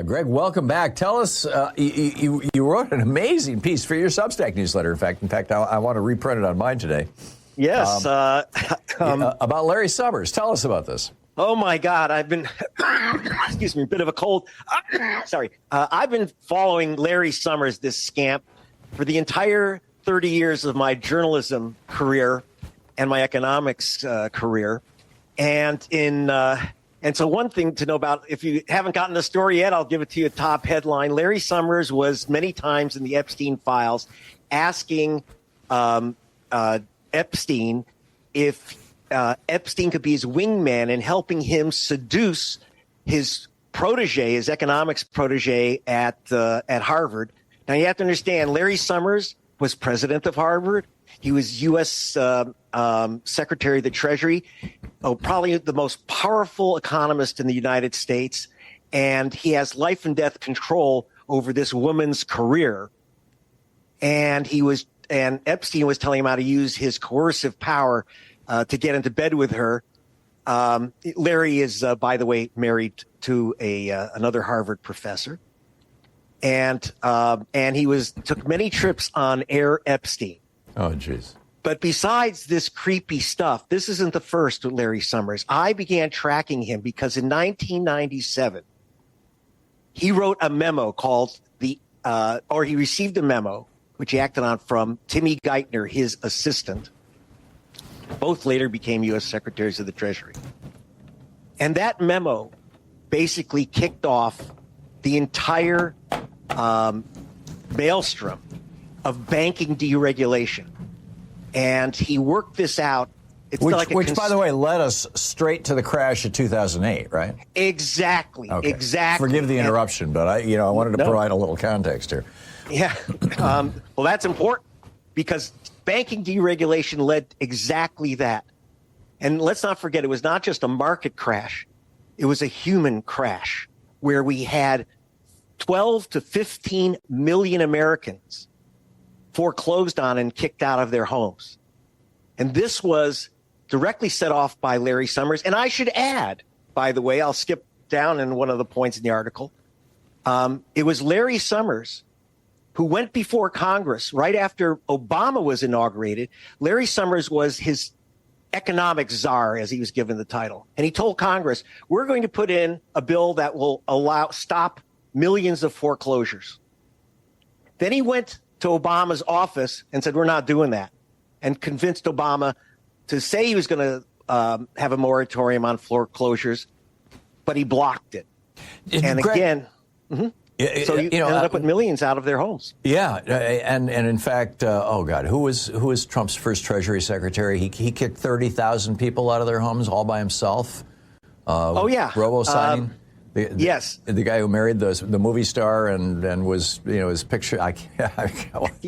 Greg, welcome back. Tell us, you wrote an amazing piece for your Substack newsletter. In fact, I want to reprint it on mine today. Yes. About Larry Summers. Tell us about this. Oh, my God. I've been, excuse me, a bit of a cold. Sorry. I've been following Larry Summers, this scamp, for the entire 30 years of my journalism career and my economics career. And so one thing to know about, if you haven't gotten the story yet, I'll give it to you a top headline. Larry Summers was many times in the Epstein files asking Epstein if Epstein could be his wingman and helping him seduce his protege, his economics protege at Harvard. Now, you have to understand, Larry Summers was president of Harvard. He was U.S. Secretary of the Treasury, probably the most powerful economist in the United States. And he has life and death control over this woman's career. And Epstein was telling him how to use his coercive power to get into bed with her. Larry is, by the way, married to another Harvard professor. And he took many trips on Air Epstein. Oh, jeez. But besides this creepy stuff, this isn't the first with Larry Summers. I began tracking him because in 1997, he wrote a memo called he received a memo, which he acted on from Timmy Geithner, his assistant. Both later became U.S. Secretaries of the Treasury. And that memo basically kicked off the entire maelstrom of banking deregulation. And he worked this out. Which, by the way, led us straight to the crash of 2008, right? Exactly. Okay. Exactly. Forgive the interruption, but I wanted to provide a little context here. Yeah. Well, that's important because banking deregulation led exactly that. And let's not forget, it was not just a market crash. It was a human crash where we had 12 to 15 million Americans foreclosed on and kicked out of their homes. And this was directly set off by Larry Summers. And I should add, by the way, I'll skip down in one of the points in the article. It was Larry Summers who went before Congress right after Obama was inaugurated. Larry Summers was his economic czar, as he was given the title. And he told Congress, we're going to put in a bill that will stop millions of foreclosures. Then he went to Obama's office and said, we're not doing that, and convinced Obama to say he was going to have a moratorium on foreclosures, but he blocked it. And Greg, again, so you ended up with millions out of their homes. Yeah, and in fact, who was Trump's first Treasury Secretary? He kicked 30,000 people out of their homes all by himself. Robo-signing. Yes, the guy who married the movie star and was his picture. Scaramucci.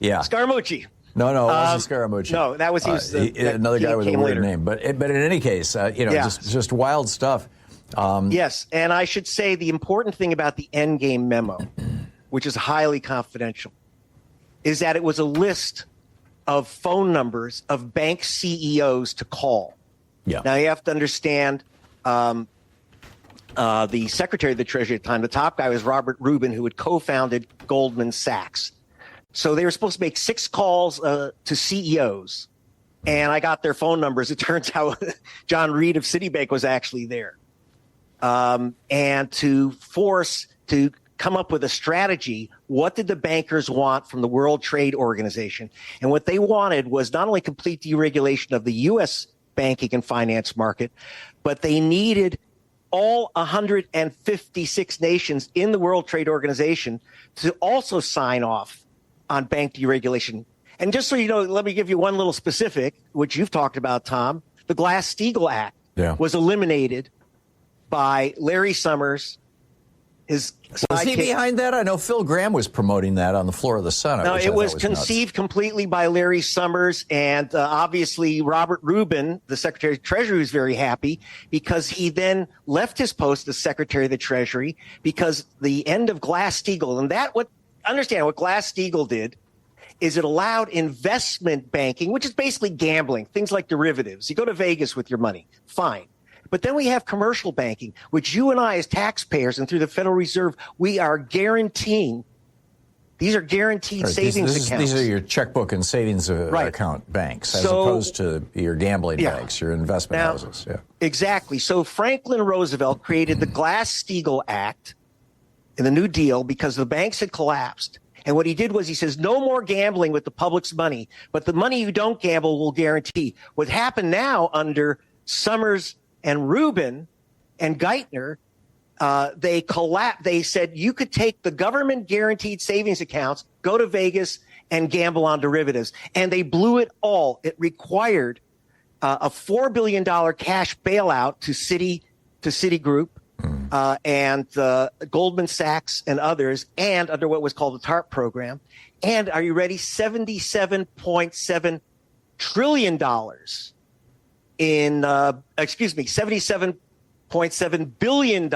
Yeah, Scaramucci. No, it wasn't Scaramucci. No, that was another guy with a weird name. But in any case, just wild stuff. Yes, and I should say the important thing about the Endgame memo, which is highly confidential, is that it was a list of phone numbers of bank CEOs to call. Yeah. Now, you have to understand the Secretary of the Treasury at the time, the top guy was Robert Rubin, who had co-founded Goldman Sachs. So they were supposed to make 6 calls to CEOs, and I got their phone numbers. It turns out John Reed of Citibank was actually there. And to come up with a strategy, what did the bankers want from the World Trade Organization? And what they wanted was not only complete deregulation of the U.S. banking and finance market, but they needed all 156 nations in the World Trade Organization to also sign off on bank deregulation. And just so you know, let me give you one little specific, which you've talked about, Tom. The Glass-Steagall Act was eliminated by Larry Summers. Was he behind that? I know Phil Gramm was promoting that on the floor of the Senate. No, it was conceived completely by Larry Summers, and obviously Robert Rubin, the Secretary of the Treasury, was very happy because he then left his post as Secretary of the Treasury because the end of Glass-Steagall, and understand what Glass-Steagall did is it allowed investment banking, which is basically gambling, things like derivatives. You go to Vegas with your money, fine. But then we have commercial banking, which you and I as taxpayers and through the Federal Reserve, we are guaranteeing. These are guaranteed savings accounts. These are your checkbook and savings account banks, as opposed to your gambling banks, your investment houses. Yeah. Exactly. So Franklin Roosevelt created the Glass-Steagall Act in the New Deal because the banks had collapsed. And what he did was he says, no more gambling with the public's money, but the money you don't gamble will guarantee. What happened now under Summers and Rubin and Geithner, they collapsed. They said you could take the government guaranteed savings accounts, go to Vegas and gamble on derivatives. And they blew it all. It required a $4 billion cash bailout to Citigroup and Goldman Sachs and others, and under what was called the TARP program. And are you ready? $77.7 trillion in, $77.7 billion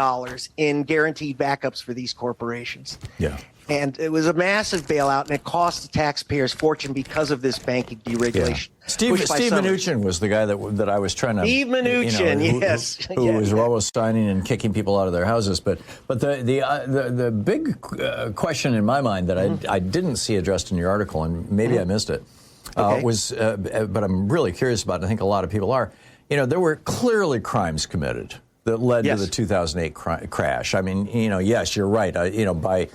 in guaranteed backups for these corporations. Yeah. And it was a massive bailout, and it cost the taxpayers fortune because of this banking deregulation. Yeah. Steve Mnuchin was the guy that I was trying to. Steve Mnuchin, yes, who was robo-signing and kicking people out of their houses. But the big question in my mind that I didn't see addressed in your article, and maybe I missed it, was, but I'm really curious about it. I think a lot of people are. There were clearly crimes committed that led to the 2008 crash. I mean, yes, you're right. By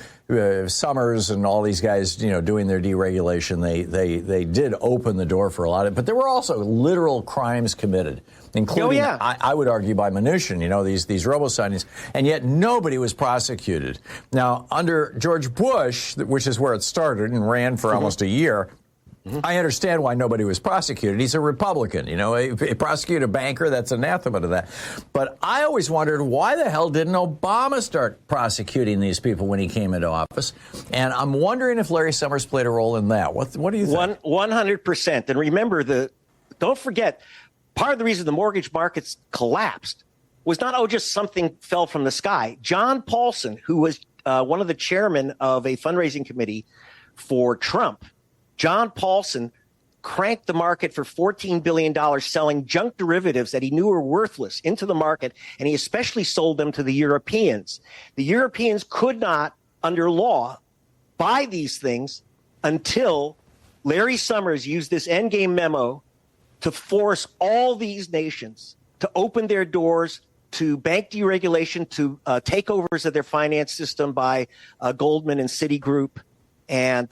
Summers and all these guys, doing their deregulation, they did open the door for a lot of it. But there were also literal crimes committed, including, I would argue, by Mnuchin, these robo-signings, and yet nobody was prosecuted. Now, under George Bush, which is where it started and ran for almost a year, I understand why nobody was prosecuted. He's a Republican. Prosecute a banker, that's anathema to that. But I always wondered, why the hell didn't Obama start prosecuting these people when he came into office? And I'm wondering if Larry Summers played a role in that. What do you think? 100%. And remember, don't forget, part of the reason the mortgage markets collapsed was not, just something fell from the sky. John Paulson, who was one of the chairmen of a fundraising committee for Trump, John Paulson cranked the market for $14 billion selling junk derivatives that he knew were worthless into the market, and he especially sold them to the Europeans. The Europeans could not, under law, buy these things until Larry Summers used this endgame memo to force all these nations to open their doors to bank deregulation, to takeovers of their finance system by Goldman and Citigroup. And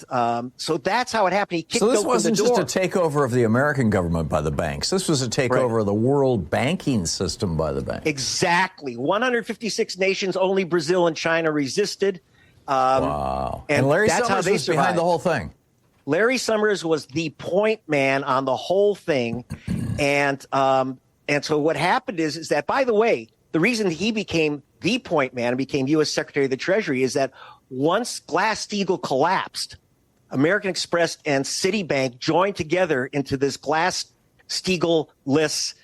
so that's how it happened. He kicked so this open wasn't the door. just a takeover of the American government by the banks. This was a takeover of the world banking system by the banks. Exactly. 156 nations, only Brazil and China resisted. Wow. And Larry Summers was behind the whole thing. Larry Summers was the point man on the whole thing. And so what happened is that, by the way, the reason he became the point man and became U.S. Secretary of the Treasury is that once Glass-Steagall collapsed, American Express and Citibank joined together into this Glass-Steagall-less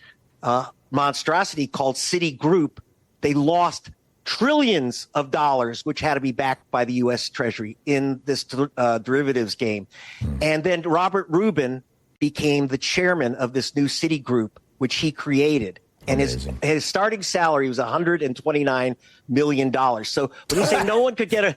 monstrosity called Citigroup. They lost trillions of dollars, which had to be backed by the U.S. Treasury in this derivatives game. And then Robert Rubin became the chairman of this new Citigroup, which he created. And his starting salary was $129 million. So when you say no one could get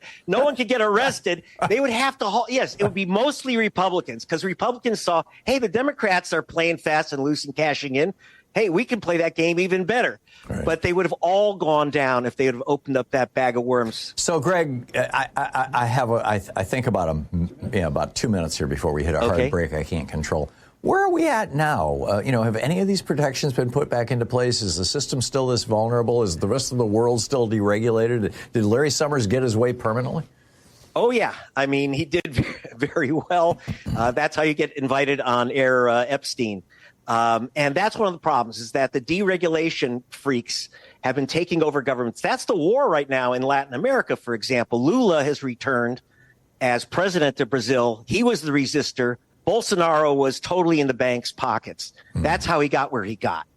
arrested, they would have to. Yes, it would be mostly Republicans, because Republicans saw, hey, the Democrats are playing fast and loose and cashing in. Hey, we can play that game even better. Right. But they would have all gone down if they would have opened up that bag of worms. So, Greg, I think about about 2 minutes here before we hit a hard break I can't control. Where are we at now? Have any of these protections been put back into place? Is the system still this vulnerable? Is the rest of the world still deregulated? Did Larry Summers get his way permanently? Oh, yeah. I mean, he did very well. That's how you get invited on air, Epstein. And that's one of the problems, is that the deregulation freaks have been taking over governments. That's the war right now in Latin America, for example. Lula has returned as president of Brazil. He was the resistor. Bolsonaro was totally in the bank's pockets. That's how he got where he got.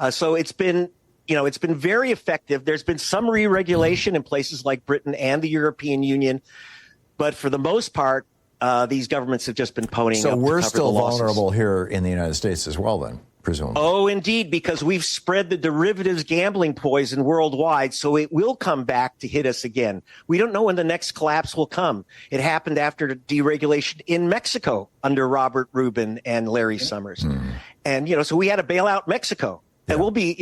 So it's been very effective. There's been some re-regulation in places like Britain and the European Union. But for the most part, these governments have just been ponying up. So we're still vulnerable here in the United States as well, then, presumably. Oh, indeed, because we've spread the derivatives gambling poison worldwide, so it will come back to hit us again. We don't know when the next collapse will come. It happened after deregulation in Mexico under Robert Rubin and Larry Summers. And, so we had to bail out Mexico. And we'll be,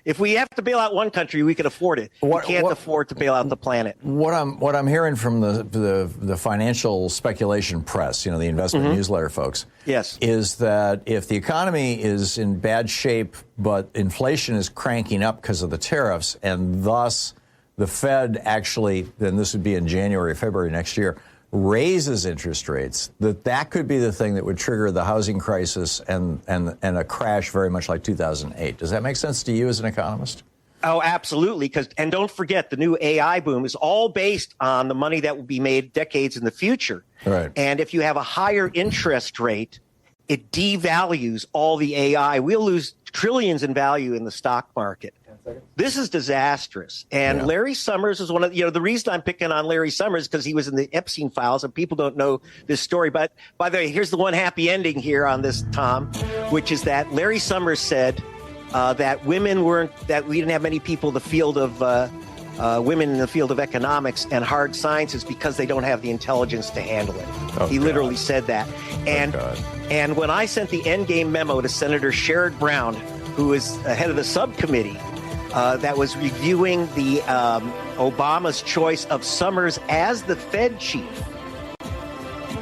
if we have to bail out one country, we can afford it. We can't afford to bail out the planet. What I'm hearing from the financial speculation press, the investment newsletter folks, is that if the economy is in bad shape, but inflation is cranking up because of the tariffs, and thus the Fed actually, then this would be in January, February next year, raises interest rates, that could be the thing that would trigger the housing crisis and a crash very much like 2008. Does that make sense to you as an economist? Oh, absolutely. And don't forget, the new AI boom is all based on the money that will be made decades in the future. Right. And if you have a higher interest rate, it devalues all the AI. We'll lose trillions in value in the stock market. This is disastrous. And Larry Summers is one of, the reason I'm picking on Larry Summers because he was in the Epstein files and people don't know this story. But by the way, here's the one happy ending here on this, Tom, which is that Larry Summers said that we didn't have many people in the field of women in the field of economics and hard sciences because they don't have the intelligence to handle it. He literally said that. And when I sent the endgame memo to Senator Sherrod Brown, who is head of the subcommittee that was reviewing the Obama's choice of Summers as the Fed chief,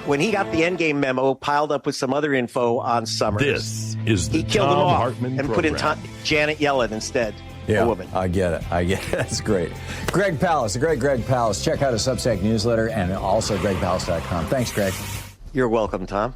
when he got the endgame memo piled up with some other info on Summers, he killed him off Hartman and program. put in Janet Yellen instead. Yeah, a woman. I get it. That's great. Greg Palast, the great Greg Palast. Check out his Substack newsletter and also gregpalast.com. Thanks, Greg. You're welcome, Tom.